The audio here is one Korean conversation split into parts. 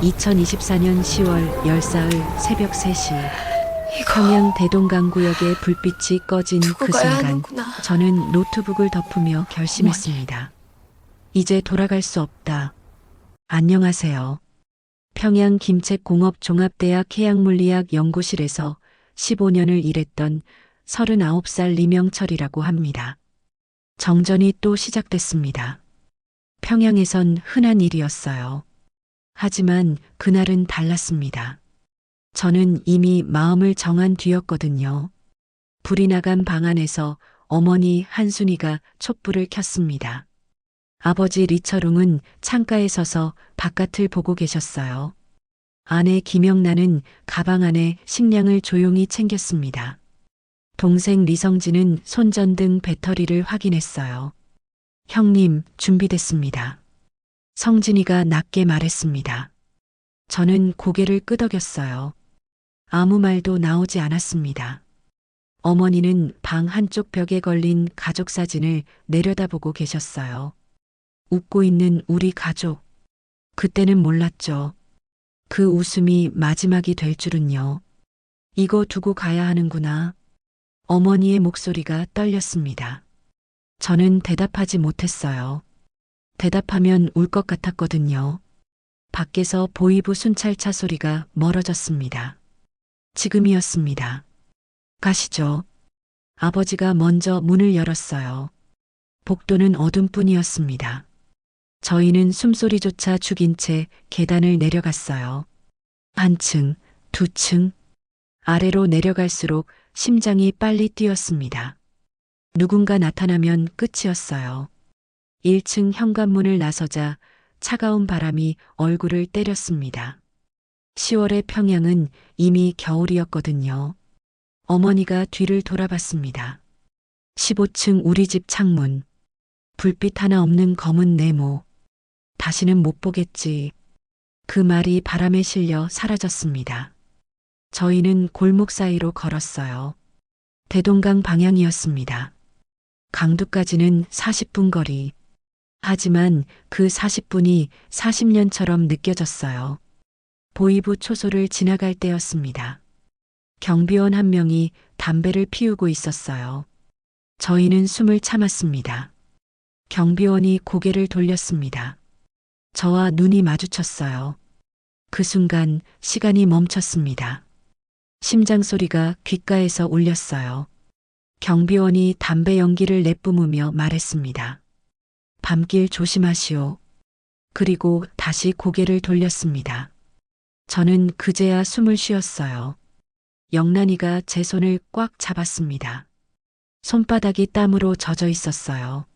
2024년 10월 열사흘 새벽 3시 이거 평양 대동강구역의 불빛이 꺼진 두고 그 가야 순간 하는구나. 저는 노트북을 덮으며 결심했습니다. 이제 돌아갈 수 없다. 안녕하세요. 평양 김책공업종합대학 해양물리학 연구실에서 15년을 일했던 39살 리명철이라고 합니다. 정전이 또 시작됐습니다. 평양에선 흔한 일이었어요. 하지만 그날은 달랐습니다. 저는 이미 마음을 정한 뒤였거든요. 불이 나간 방 안에서 어머니 한순이가 촛불을 켰습니다. 아버지 리철웅은 창가에 서서 바깥을 보고 계셨어요. 아내 김영란은 가방 안에 식량을 조용히 챙겼습니다. 동생 리성진은 손전등 배터리를 확인했어요. 형님, 준비됐습니다. 성진이가 낮게 말했습니다. 저는 고개를 끄덕였어요. 아무 말도 나오지 않았습니다. 어머니는 방 한쪽 벽에 걸린 가족 사진을 내려다보고 계셨어요. 웃고 있는 우리 가족. 그때는 몰랐죠. 그 웃음이 마지막이 될 줄은요. 이거 두고 가야 하는구나. 어머니의 목소리가 떨렸습니다. 저는 대답하지 못했어요. 대답하면 울 것 같았거든요. 밖에서 보이부 순찰차 소리가 멀어졌습니다. 지금이었습니다. 가시죠. 아버지가 먼저 문을 열었어요. 복도는 어둠뿐이었습니다. 저희는 숨소리조차 죽인 채 계단을 내려갔어요. 한 층, 두 층, 아래로 내려갈수록 심장이 빨리 뛰었습니다. 누군가 나타나면 끝이었어요. 1층 현관문을 나서자 차가운 바람이 얼굴을 때렸습니다. 10월의 평양은 이미 겨울이었거든요. 어머니가 뒤를 돌아봤습니다. 15층 우리 집 창문. 불빛 하나 없는 검은 네모. 다시는 못 보겠지. 그 말이 바람에 실려 사라졌습니다. 저희는 골목 사이로 걸었어요. 대동강 방향이었습니다. 강두까지는 40분 거리. 하지만 그 40분이 40년처럼 느껴졌어요. 보이부 초소를 지나갈 때였습니다. 경비원 한 명이 담배를 피우고 있었어요. 저희는 숨을 참았습니다. 경비원이 고개를 돌렸습니다. 저와 눈이 마주쳤어요. 그 순간 시간이 멈췄습니다. 심장 소리가 귓가에서 울렸어요. 경비원이 담배 연기를 내뿜으며 말했습니다. 밤길 조심하시오. 그리고 다시 고개를 돌렸습니다. 저는 그제야 숨을 쉬었어요. 영란이가 제 손을 꽉 잡았습니다. 손바닥이 땀으로 젖어 있었어요.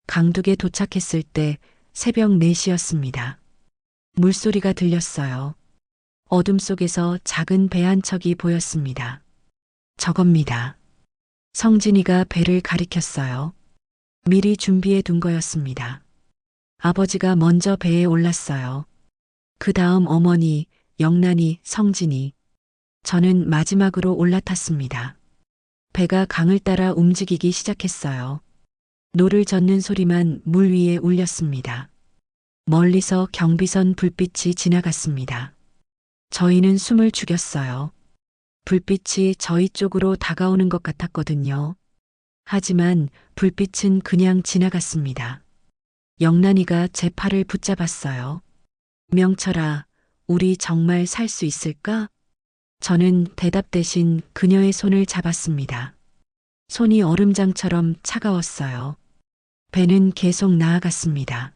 강둑에 도착했을 때 새벽 4시였습니다. 물소리가 들렸어요. 어둠 속에서 작은 배 한 척이 보였습니다. 저겁니다. 성진이가 배를 가리켰어요. 미리 준비해 둔 거였습니다. 아버지가 먼저 배에 올랐어요. 그 다음 어머니, 영란이, 성진이. 저는 마지막으로 올라탔습니다. 배가 강을 따라 움직이기 시작했어요. 노를 젓는 소리만 물 위에 울렸습니다. 멀리서 경비선 불빛이 지나갔습니다. 저희는 숨을 죽였어요. 불빛이 저희 쪽으로 다가오는 것 같았거든요. 하지만 불빛은 그냥 지나갔습니다. 영란이가 제 팔을 붙잡았어요. 명철아, 우리 정말 살 수 있을까? 저는 대답 대신 그녀의 손을 잡았습니다. 손이 얼음장처럼 차가웠어요. 배는 계속 나아갔습니다.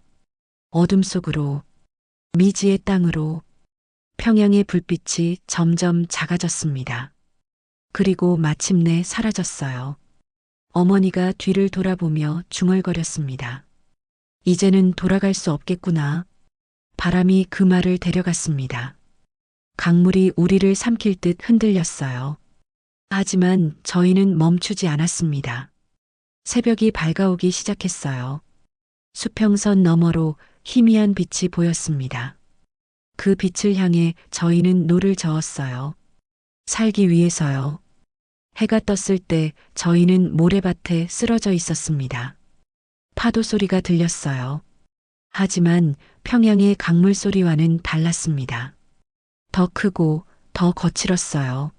어둠 속으로, 미지의 땅으로, 평양의 불빛이 점점 작아졌습니다. 그리고 마침내 사라졌어요. 어머니가 뒤를 돌아보며 중얼거렸습니다. 이제는 돌아갈 수 없겠구나. 바람이 그 말을 데려갔습니다. 강물이 우리를 삼킬 듯 흔들렸어요. 하지만 저희는 멈추지 않았습니다. 새벽이 밝아오기 시작했어요. 수평선 너머로 희미한 빛이 보였습니다. 그 빛을 향해 저희는 노를 저었어요. 살기 위해서요. 해가 떴을 때 저희는 모래밭에 쓰러져 있었습니다. 파도 소리가 들렸어요. 하지만 평양의 강물 소리와는 달랐습니다. 더 크고 더 거칠었어요.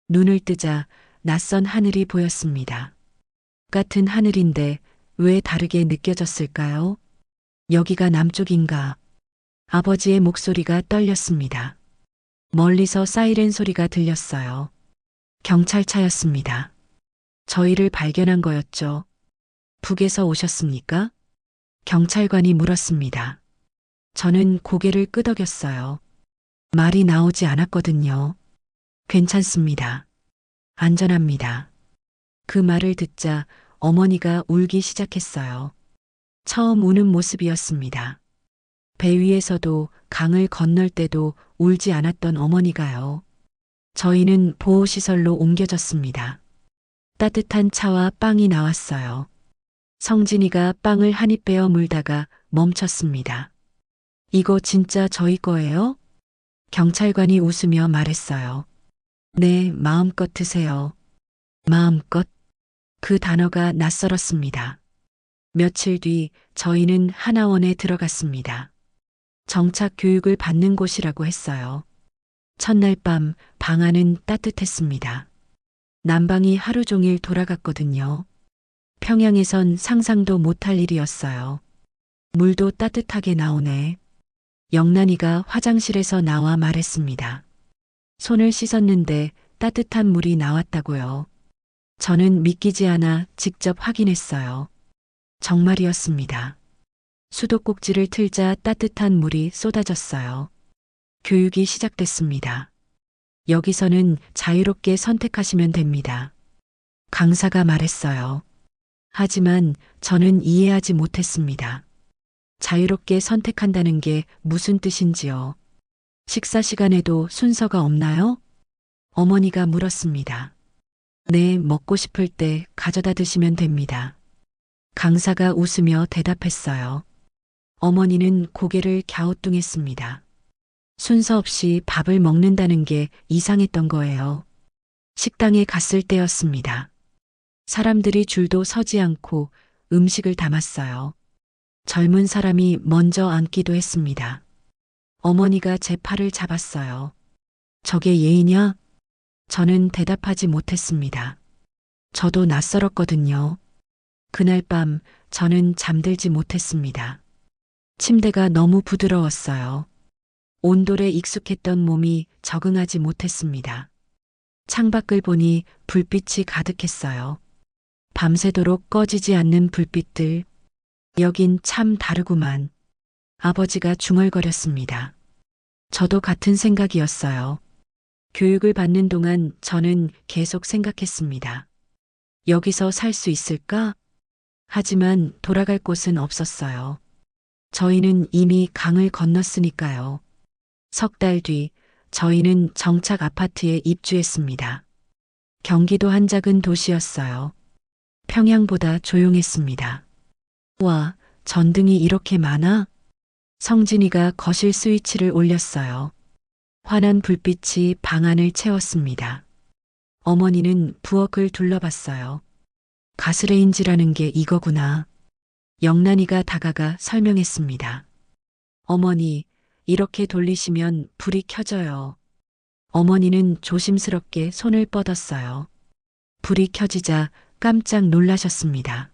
눈을 뜨자 낯선 하늘이 보였습니다. 같은 하늘인데 왜 다르게 느껴졌을까요? 여기가 남쪽인가? 아버지의 목소리가 떨렸습니다. 멀리서 사이렌 소리가 들렸어요. 경찰차였습니다. 저희를 발견한 거였죠. 북에서 오셨습니까? 경찰관이 물었습니다. 저는 고개를 끄덕였어요. 말이 나오지 않았거든요. 괜찮습니다. 안전합니다. 그 말을 듣자 어머니가 울기 시작했어요. 처음 우는 모습이었습니다. 배 위에서도 강을 건널 때도 울지 않았던 어머니가요. 저희는 보호시설로 옮겨졌습니다. 따뜻한 차와 빵이 나왔어요. 성진이가 빵을 한 입 베어 물다가 멈췄습니다. 이거 진짜 저희 거예요? 경찰관이 웃으며 말했어요. 네, 마음껏 드세요. 마음껏? 그 단어가 낯설었습니다. 며칠 뒤 저희는 하나원에 들어갔습니다. 정착 교육을 받는 곳이라고 했어요. 첫날 밤 방 안은 따뜻했습니다. 난방이 하루 종일 돌아갔거든요. 평양에선 상상도 못할 일이었어요. 물도 따뜻하게 나오네. 영란이가 화장실에서 나와 말했습니다. 손을 씻었는데 따뜻한 물이 나왔다고요. 저는 믿기지 않아 직접 확인했어요. 정말이었습니다. 수도꼭지를 틀자 따뜻한 물이 쏟아졌어요. 교육이 시작됐습니다. 여기서는 자유롭게 선택하시면 됩니다. 강사가 말했어요. 하지만 저는 이해하지 못했습니다. 자유롭게 선택한다는 게 무슨 뜻인지요? 식사 시간에도 순서가 없나요? 어머니가 물었습니다. 네, 먹고 싶을 때 가져다 드시면 됩니다. 강사가 웃으며 대답했어요. 어머니는 고개를 갸우뚱했습니다. 순서 없이 밥을 먹는다는 게 이상했던 거예요. 식당에 갔을 때였습니다. 사람들이 줄도 서지 않고 음식을 담았어요. 젊은 사람이 먼저 앉기도 했습니다. 어머니가 제 팔을 잡았어요. 저게 예의냐? 저는 대답하지 못했습니다. 저도 낯설었거든요. 그날 밤 저는 잠들지 못했습니다. 침대가 너무 부드러웠어요. 온돌에 익숙했던 몸이 적응하지 못했습니다. 창밖을 보니 불빛이 가득했어요. 밤새도록 꺼지지 않는 불빛들. 여긴 참 다르구만. 아버지가 중얼거렸습니다. 저도 같은 생각이었어요. 교육을 받는 동안 저는 계속 생각했습니다. 여기서 살 수 있을까? 하지만 돌아갈 곳은 없었어요. 저희는 이미 강을 건넜으니까요. 석 달 뒤 저희는 정착 아파트에 입주했습니다. 경기도 한 작은 도시였어요. 평양보다 조용했습니다. 와, 전등이 이렇게 많아? 성진이가 거실 스위치를 올렸어요. 환한 불빛이 방 안을 채웠습니다. 어머니는 부엌을 둘러봤어요. 가스레인지라는 게 이거구나. 영란이가 다가가 설명했습니다. 어머니, 이렇게 돌리시면 불이 켜져요. 어머니는 조심스럽게 손을 뻗었어요. 불이 켜지자 깜짝 놀라셨습니다.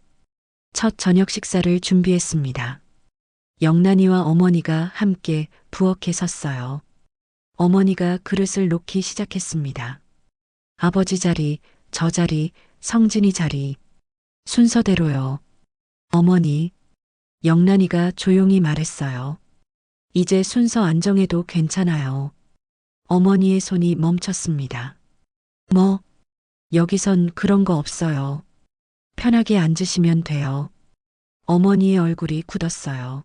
첫 저녁 식사를 준비했습니다. 영란이와 어머니가 함께 부엌에 섰어요. 어머니가 그릇을 놓기 시작했습니다. 아버지 자리, 저 자리, 성진이 자리. 순서대로요. 어머니, 영란이가 조용히 말했어요. 이제 순서 안 정해도 괜찮아요. 어머니의 손이 멈췄습니다. 뭐, 여기선 그런 거 없어요. 편하게 앉으시면 돼요. 어머니의 얼굴이 굳었어요.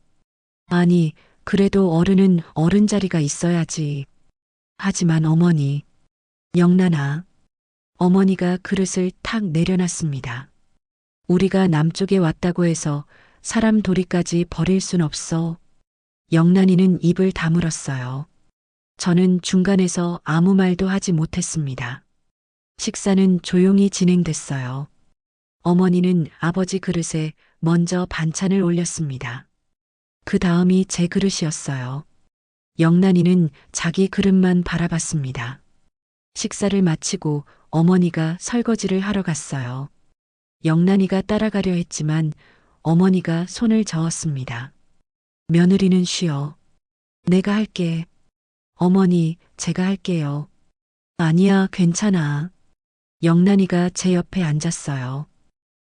아니, 그래도 어른은 어른 자리가 있어야지. 하지만 어머니, 영란아. 어머니가 그릇을 탁 내려놨습니다. 우리가 남쪽에 왔다고 해서 사람 도리까지 버릴 순 없어. 영란이는 입을 다물었어요. 저는 중간에서 아무 말도 하지 못했습니다. 식사는 조용히 진행됐어요. 어머니는 아버지 그릇에 먼저 반찬을 올렸습니다. 그 다음이 제 그릇이었어요. 영란이는 자기 그릇만 바라봤습니다. 식사를 마치고 어머니가 설거지를 하러 갔어요. 영란이가 따라가려 했지만 어머니가 손을 저었습니다. 며느리는 쉬어. 내가 할게. 어머니, 제가 할게요. 아니야, 괜찮아. 영란이가 제 옆에 앉았어요.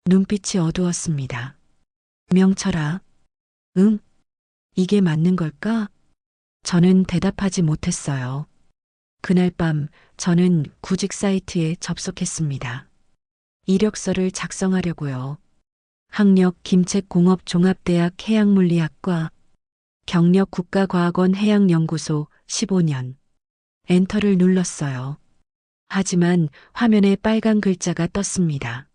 눈빛이 어두웠습니다. 명철아. 응? 이게 맞는 걸까? 저는 대답하지 못했어요. 그날 밤 저는 구직 사이트에 접속했습니다. 이력서를 작성하려고요. 학력 김책공업종합대학 해양물리학과, 경력 국가과학원 해양연구소 15년. 엔터를 눌렀어요. 하지만 화면에 빨간 글자가 떴습니다.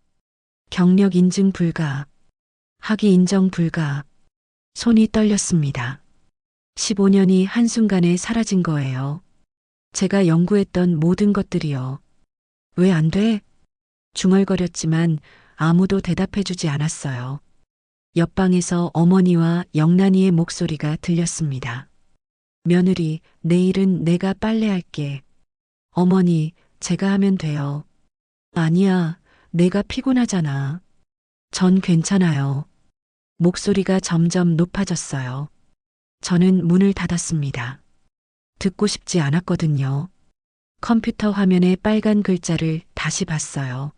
경력 인증 불가. 학위 인정 불가. 손이 떨렸습니다. 15년이 한순간에 사라진 거예요. 제가 연구했던 모든 것들이요. 왜 안 돼? 중얼거렸지만 아무도 대답해주지 않았어요. 옆방에서 어머니와 영란이의 목소리가 들렸습니다. 며느리, 내일은 내가 빨래할게. 어머니, 제가 하면 돼요. 아니야, 내가 피곤하잖아. 전 괜찮아요. 목소리가 점점 높아졌어요. 저는 문을 닫았습니다. 듣고 싶지 않았거든요. 컴퓨터 화면에 빨간 글자를 다시 봤어요.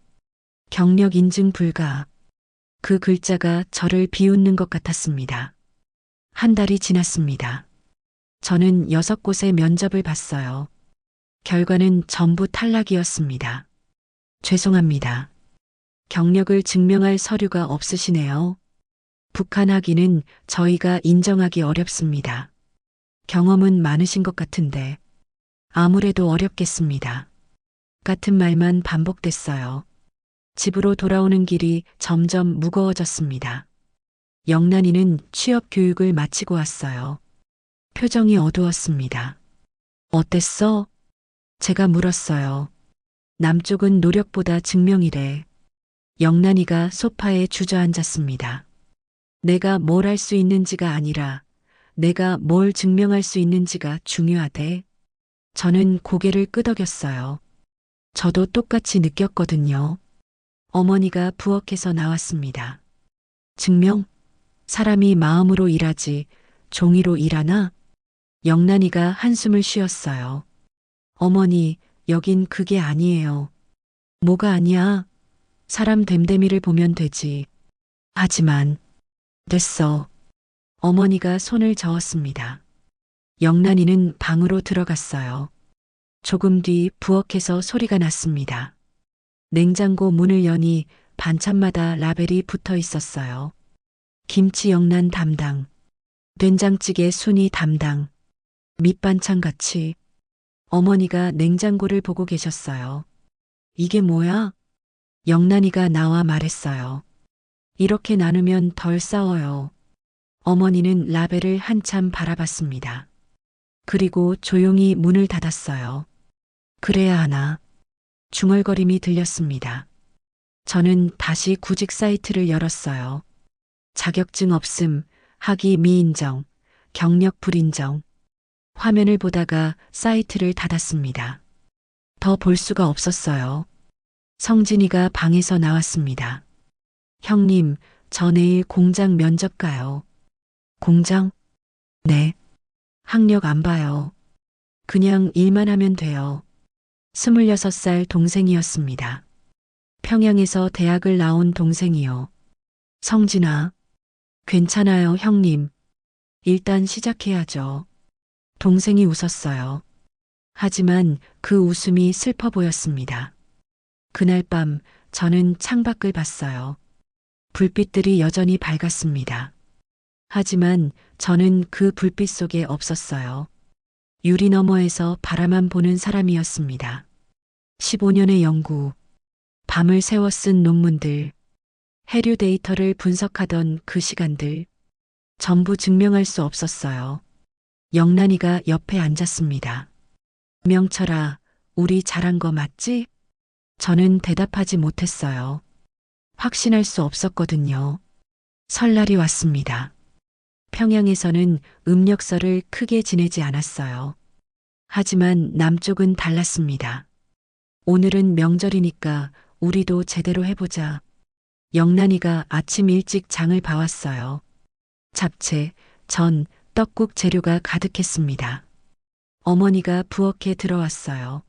경력 인증 불가. 그 글자가 저를 비웃는 것 같았습니다. 한 달이 지났습니다. 저는 6곳의 면접을 봤어요. 결과는 전부 탈락이었습니다. 죄송합니다. 경력을 증명할 서류가 없으시네요. 북한 학위는 저희가 인정하기 어렵습니다. 경험은 많으신 것 같은데 아무래도 어렵겠습니다. 같은 말만 반복됐어요. 집으로 돌아오는 길이 점점 무거워졌습니다. 영란이는 취업 교육을 마치고 왔어요. 표정이 어두웠습니다. 어땠어? 제가 물었어요. 남쪽은 노력보다 증명이래. 영란이가 소파에 주저앉았습니다. 내가 뭘 할 수 있는지가 아니라 내가 뭘 증명할 수 있는지가 중요하대. 저는 고개를 끄덕였어요. 저도 똑같이 느꼈거든요. 어머니가 부엌에서 나왔습니다. 증명? 사람이 마음으로 일하지 종이로 일하나? 영란이가 한숨을 쉬었어요. 어머니, 여긴 그게 아니에요. 뭐가 아니야? 사람 됨됨이를 보면 되지. 하지만 됐어. 어머니가 손을 저었습니다. 영란이는 방으로 들어갔어요. 조금 뒤 부엌에서 소리가 났습니다. 냉장고 문을 여니 반찬마다 라벨이 붙어 있었어요. 김치 영란 담당, 된장찌개 순이 담당, 밑반찬 같이. 어머니가 냉장고를 보고 계셨어요. 이게 뭐야? 영란이가 나와 말했어요. 이렇게 나누면 덜 싸워요. 어머니는 라벨을 한참 바라봤습니다. 그리고 조용히 문을 닫았어요. 그래야 하나. 중얼거림이 들렸습니다. 저는 다시 구직 사이트를 열었어요. 자격증 없음, 학위 미인정, 경력 불인정. 화면을 보다가 사이트를 닫았습니다. 더 볼 수가 없었어요. 성진이가 방에서 나왔습니다. 형님, 저 내일 공장 면접 가요. 공장? 네. 학력 안 봐요. 그냥 일만 하면 돼요. 26살 동생이었습니다. 평양에서 대학을 나온 동생이요. 성진아, 괜찮아요, 형님. 일단 시작해야죠. 동생이 웃었어요. 하지만 그 웃음이 슬퍼 보였습니다. 그날 밤 저는 창밖을 봤어요. 불빛들이 여전히 밝았습니다. 하지만 저는 그 불빛 속에 없었어요. 유리 너머에서 바라만 보는 사람이었습니다. 15년의 연구, 밤을 새워 쓴 논문들, 해류 데이터를 분석하던 그 시간들, 전부 증명할 수 없었어요. 영란이가 옆에 앉았습니다. 명철아, 우리 잘한 거 맞지? 저는 대답하지 못했어요. 확신할 수 없었거든요. 설날이 왔습니다. 평양에서는 음력설을 크게 지내지 않았어요. 하지만 남쪽은 달랐습니다. 오늘은 명절이니까 우리도 제대로 해보자. 영란이가 아침 일찍 장을 봐왔어요. 잡채, 전, 떡국 재료가 가득했습니다. 어머니가 부엌에 들어왔어요.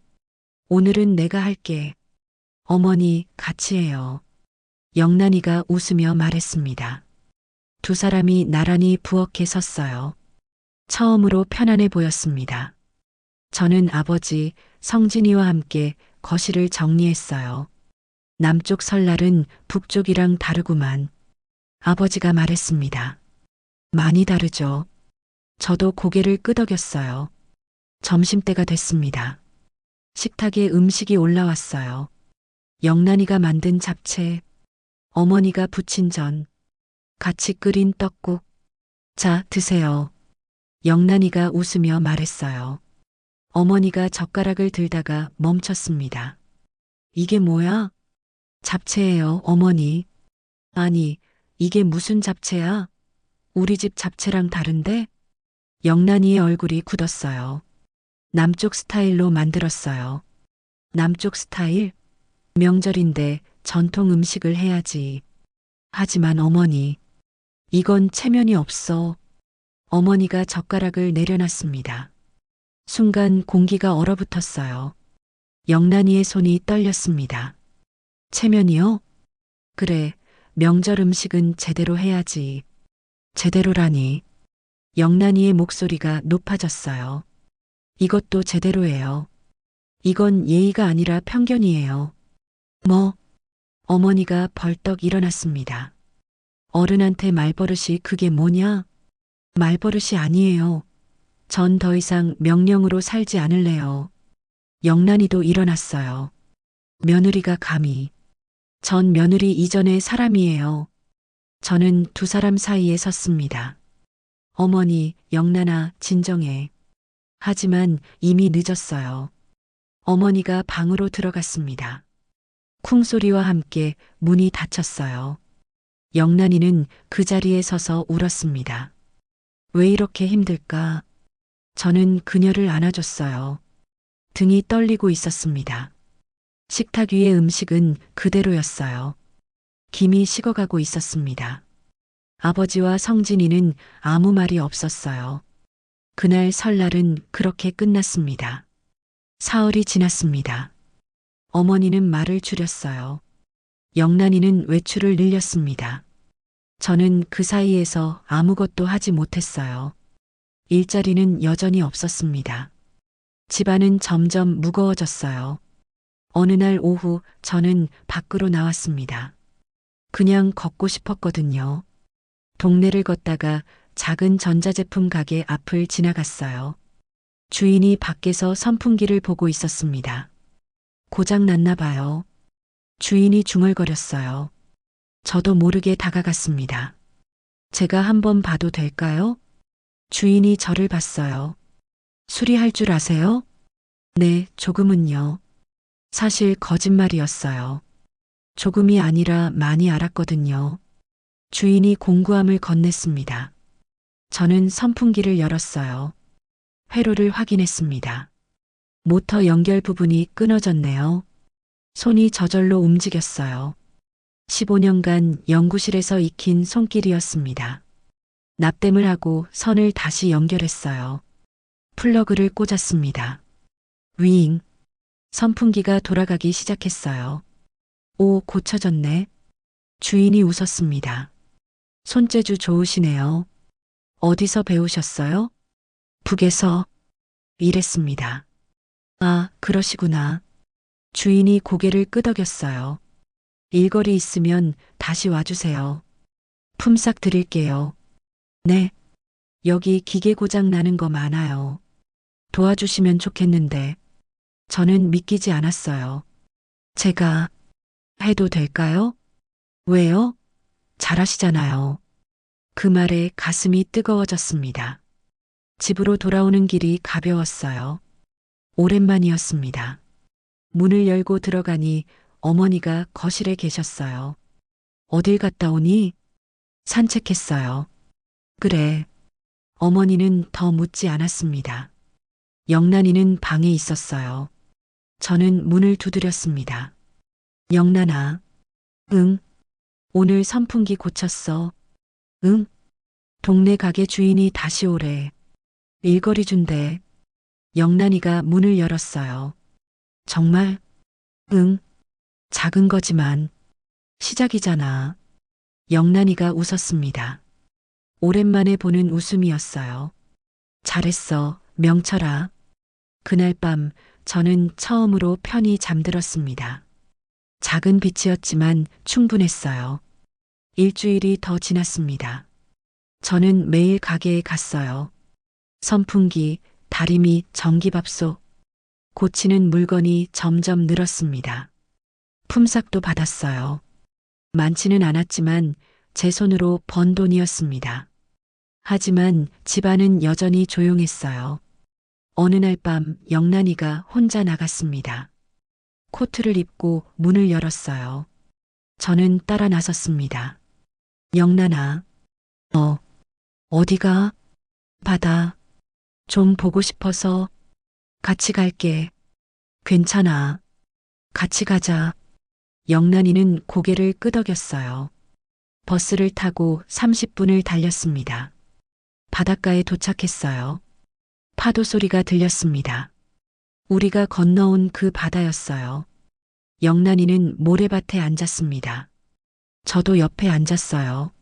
오늘은 내가 할게. 어머니, 같이 해요. 영란이가 웃으며 말했습니다. 두 사람이 나란히 부엌에 섰어요. 처음으로 편안해 보였습니다. 저는 아버지, 성진이와 함께 거실을 정리했어요. 남쪽 설날은 북쪽이랑 다르구만. 아버지가 말했습니다. 많이 다르죠. 저도 고개를 끄덕였어요. 점심때가 됐습니다. 식탁에 음식이 올라왔어요. 영란이가 만든 잡채, 어머니가 부친 전, 같이 끓인 떡국. 자, 드세요. 영란이가 웃으며 말했어요. 어머니가 젓가락을 들다가 멈췄습니다. 이게 뭐야? 잡채예요, 어머니. 아니, 이게 무슨 잡채야? 우리 집 잡채랑 다른데? 영란이의 얼굴이 굳었어요. 남쪽 스타일로 만들었어요. 남쪽 스타일? 명절인데 전통 음식을 해야지. 하지만 어머니, 이건 체면이 없어. 어머니가 젓가락을 내려놨습니다. 순간 공기가 얼어붙었어요. 영란이의 손이 떨렸습니다. 체면이요? 그래, 명절 음식은 제대로 해야지. 제대로라니. 영란이의 목소리가 높아졌어요. 이것도 제대로예요. 이건 예의가 아니라 편견이에요. 뭐? 어머니가 벌떡 일어났습니다. 어른한테 말버릇이 그게 뭐냐? 말버릇이 아니에요. 전 더 이상 명령으로 살지 않을래요. 영란이도 일어났어요. 며느리가 감히. 전 며느리 이전의 사람이에요. 저는 두 사람 사이에 섰습니다. 어머니, 영란아, 진정해. 하지만 이미 늦었어요. 어머니가 방으로 들어갔습니다. 쿵소리와 함께 문이 닫혔어요. 영란이는 그 자리에 서서 울었습니다. 왜 이렇게 힘들까? 저는 그녀를 안아줬어요. 등이 떨리고 있었습니다. 식탁 위의 음식은 그대로였어요. 김이 식어가고 있었습니다. 아버지와 성진이는 아무 말이 없었어요. 그날 설날은 그렇게 끝났습니다. 사흘이 지났습니다. 어머니는 말을 줄였어요. 영란이는 외출을 늘렸습니다. 저는 그 사이에서 아무것도 하지 못했어요. 일자리는 여전히 없었습니다. 집안은 점점 무거워졌어요. 어느 날 오후 저는 밖으로 나왔습니다. 그냥 걷고 싶었거든요. 동네를 걷다가 작은 전자제품 가게 앞을 지나갔어요. 주인이 밖에서 선풍기를 보고 있었습니다. 고장 났나 봐요. 주인이 중얼거렸어요. 저도 모르게 다가갔습니다. 제가 한번 봐도 될까요? 주인이 저를 봤어요. 수리할 줄 아세요? 네, 조금은요. 사실 거짓말이었어요. 조금이 아니라 많이 알았거든요. 주인이 공구함을 건넸습니다. 저는 선풍기를 열었어요. 회로를 확인했습니다. 모터 연결 부분이 끊어졌네요. 손이 저절로 움직였어요. 15년간 연구실에서 익힌 손길이었습니다. 납땜을 하고 선을 다시 연결했어요. 플러그를 꽂았습니다. 윙. 선풍기가 돌아가기 시작했어요. 오, 고쳐졌네. 주인이 웃었습니다. 손재주 좋으시네요. 어디서 배우셨어요? 북에서. 이랬습니다. 아, 그러시구나. 주인이 고개를 끄덕였어요. 일거리 있으면 다시 와주세요. 품삯 드릴게요. 네. 여기 기계 고장 나는 거 많아요. 도와주시면 좋겠는데. 저는 믿기지 않았어요. 제가 해도 될까요? 왜요? 잘하시잖아요. 그 말에 가슴이 뜨거워졌습니다. 집으로 돌아오는 길이 가벼웠어요. 오랜만이었습니다. 문을 열고 들어가니 어머니가 거실에 계셨어요. 어딜 갔다 오니? 산책했어요. 그래, 어머니는 더 묻지 않았습니다. 영란이는 방에 있었어요. 저는 문을 두드렸습니다. 영란아. 응. 오늘 선풍기 고쳤어. 응. 동네 가게 주인이 다시 오래. 일거리 준대. 영란이가 문을 열었어요. 정말? 응. 작은 거지만 시작이잖아. 영란이가 웃었습니다. 오랜만에 보는 웃음이었어요. 잘했어, 명철아. 그날 밤 저는 처음으로 편히 잠들었습니다. 작은 빛이었지만 충분했어요. 일주일이 더 지났습니다. 저는 매일 가게에 갔어요. 선풍기, 다리미, 전기밥솥, 고치는 물건이 점점 늘었습니다. 품삯도 받았어요. 많지는 않았지만 제 손으로 번 돈이었습니다. 하지만 집안은 여전히 조용했어요. 어느 날 밤 영란이가 혼자 나갔습니다. 코트를 입고 문을 열었어요. 저는 따라 나섰습니다. 영란아, 어디가? 바다. 좀 보고 싶어서 같이 갈게. 괜찮아. 같이 가자. 영란이는 고개를 끄덕였어요. 버스를 타고 30분을 달렸습니다. 바닷가에 도착했어요. 파도 소리가 들렸습니다. 우리가 건너온 그 바다였어요. 영란이는 모래밭에 앉았습니다. 저도 옆에 앉았어요.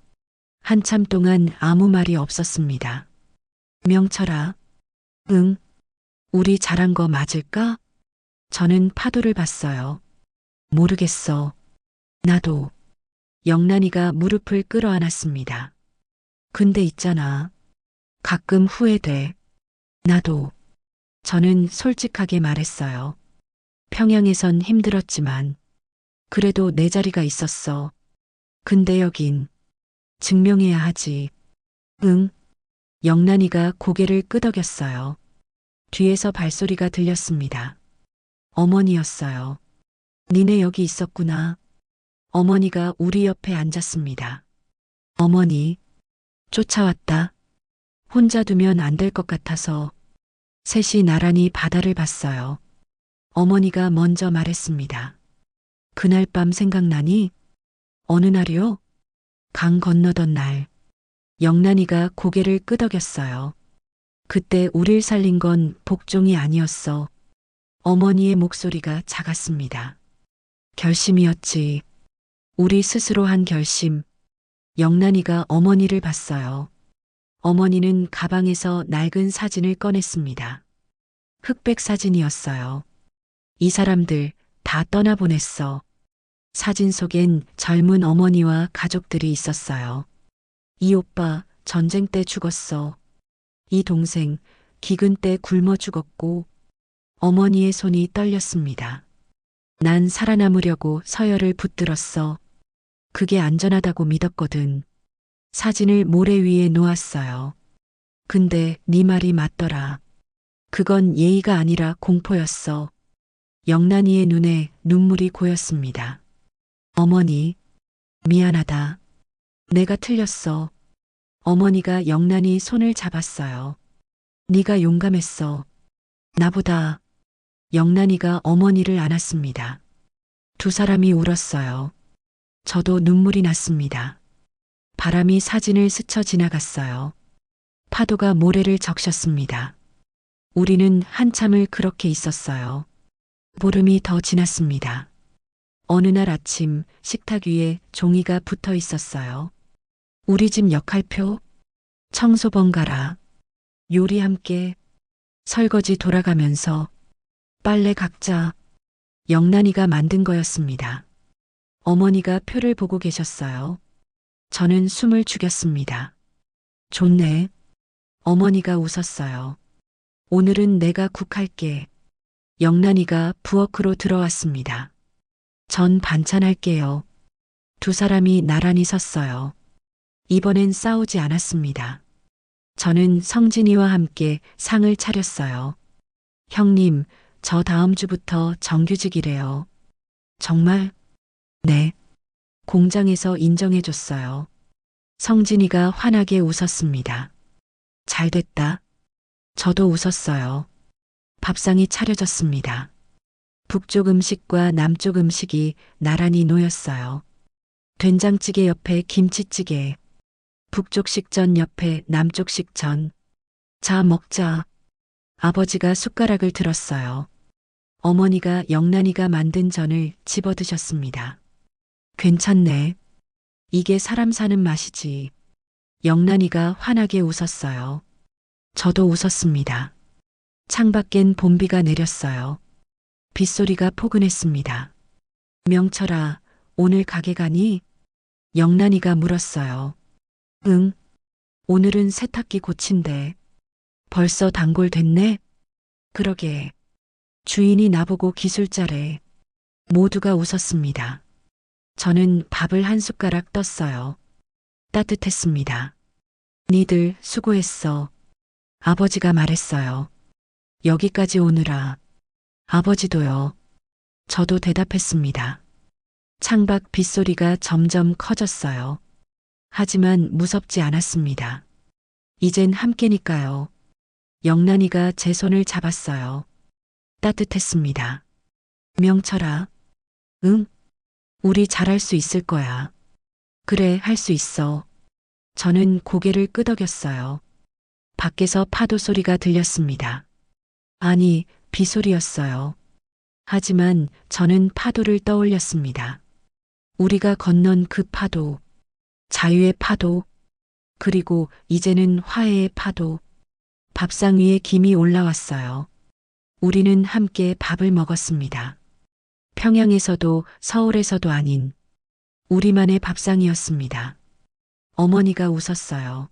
한참 동안 아무 말이 없었습니다. 명철아. 응. 우리 잘한 거 맞을까? 저는 파도를 봤어요. 모르겠어. 나도. 영란이가 무릎을 끌어안았습니다. 근데 있잖아. 가끔 후회돼. 나도. 저는 솔직하게 말했어요. 평양에선 힘들었지만 그래도 내 자리가 있었어. 근데 여긴 증명해야 하지. 응. 영란이가 고개를 끄덕였어요. 뒤에서 발소리가 들렸습니다. 어머니였어요. 니네 여기 있었구나. 어머니가 우리 옆에 앉았습니다. 어머니, 쫓아왔다. 혼자 두면 안 될 것 같아서 셋이 나란히 바다를 봤어요. 어머니가 먼저 말했습니다. 그날 밤 생각나니? 어느 날이요? 강 건너던 날. 영란이가 고개를 끄덕였어요. 그때 우릴 살린 건 복종이 아니었어. 어머니의 목소리가 작았습니다. 결심이었지. 우리 스스로 한 결심. 영란이가 어머니를 봤어요. 어머니는 가방에서 낡은 사진을 꺼냈습니다. 흑백 사진이었어요. 이 사람들 다 떠나보냈어. 사진 속엔 젊은 어머니와 가족들이 있었어요. 이 오빠 전쟁 때 죽었어. 이 동생 기근 때 굶어 죽었고 어머니의 손이 떨렸습니다. 난 살아남으려고 서열을 붙들었어. 그게 안전하다고 믿었거든. 사진을 모래 위에 놓았어요. 근데 네 말이 맞더라. 그건 예의가 아니라 공포였어. 영란이의 눈에 눈물이 고였습니다. 어머니, 미안하다. 내가 틀렸어. 어머니가 영란이 손을 잡았어요. 네가 용감했어. 나보다. 영란이가 어머니를 안았습니다. 두 사람이 울었어요. 저도 눈물이 났습니다. 바람이 사진을 스쳐 지나갔어요. 파도가 모래를 적셨습니다. 우리는 한참을 그렇게 있었어요. 보름이 더 지났습니다. 어느 날 아침 식탁 위에 종이가 붙어 있었어요. 우리 집 역할표, 청소 번갈아, 요리 함께, 설거지 돌아가면서, 빨래 각자. 영란이가 만든 거였습니다. 어머니가 표를 보고 계셨어요. 저는 숨을 죽였습니다. 좋네. 어머니가 웃었어요. 오늘은 내가 국 할게. 영란이가 부엌으로 들어왔습니다. 전 반찬할게요. 두 사람이 나란히 섰어요. 이번엔 싸우지 않았습니다. 저는 성진이와 함께 상을 차렸어요. 형님, 저 다음 주부터 정규직이래요. 정말? 네. 공장에서 인정해줬어요. 성진이가 환하게 웃었습니다. 잘 됐다. 저도 웃었어요. 밥상이 차려졌습니다. 북쪽 음식과 남쪽 음식이 나란히 놓였어요. 된장찌개 옆에 김치찌개, 북쪽 식전 옆에 남쪽 식전. 자, 먹자. 아버지가 숟가락을 들었어요. 어머니가 영란이가 만든 전을 집어 드셨습니다. 괜찮네. 이게 사람 사는 맛이지. 영란이가 환하게 웃었어요. 저도 웃었습니다. 창밖엔 봄비가 내렸어요. 빗소리가 포근했습니다. 명철아, 오늘 가게 가니? 영란이가 물었어요. 응. 오늘은 세탁기 고친대. 벌써 단골 됐네? 그러게. 주인이 나보고 기술자래. 모두가 웃었습니다. 저는 밥을 한 숟가락 떴어요. 따뜻했습니다. 니들 수고했어. 아버지가 말했어요. 여기까지 오느라. 아버지도요. 저도 대답했습니다. 창밖 빗소리가 점점 커졌어요. 하지만 무섭지 않았습니다. 이젠 함께니까요. 영란이가 제 손을 잡았어요. 따뜻했습니다. 명철아. 응? 우리 잘할 수 있을 거야. 그래, 할 수 있어. 저는 고개를 끄덕였어요. 밖에서 파도 소리가 들렸습니다. 아니, 비소리였어요. 하지만 저는 파도를 떠올렸습니다. 우리가 건넌 그 파도, 자유의 파도, 그리고 이제는 화해의 파도. 밥상 위에 김이 올라왔어요. 우리는 함께 밥을 먹었습니다. 평양에서도 서울에서도 아닌 우리만의 밥상이었습니다. 어머니가 웃었어요.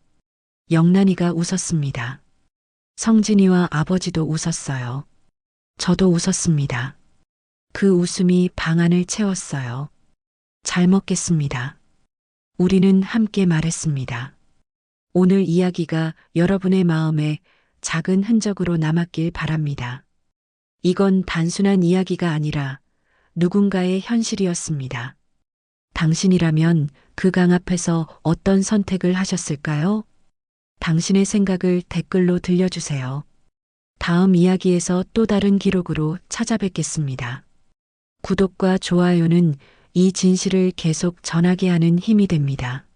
영란이가 웃었습니다. 성진이와 아버지도 웃었어요. 저도 웃었습니다. 그 웃음이 방 안을 채웠어요. 잘 먹겠습니다. 우리는 함께 말했습니다. 오늘 이야기가 여러분의 마음에 작은 흔적으로 남았길 바랍니다. 이건 단순한 이야기가 아니라 누군가의 현실이었습니다. 당신이라면 그 강 앞에서 어떤 선택을 하셨을까요? 당신의 생각을 댓글로 들려주세요. 다음 이야기에서 또 다른 기록으로 찾아뵙겠습니다. 구독과 좋아요는 이 진실을 계속 전하게 하는 힘이 됩니다.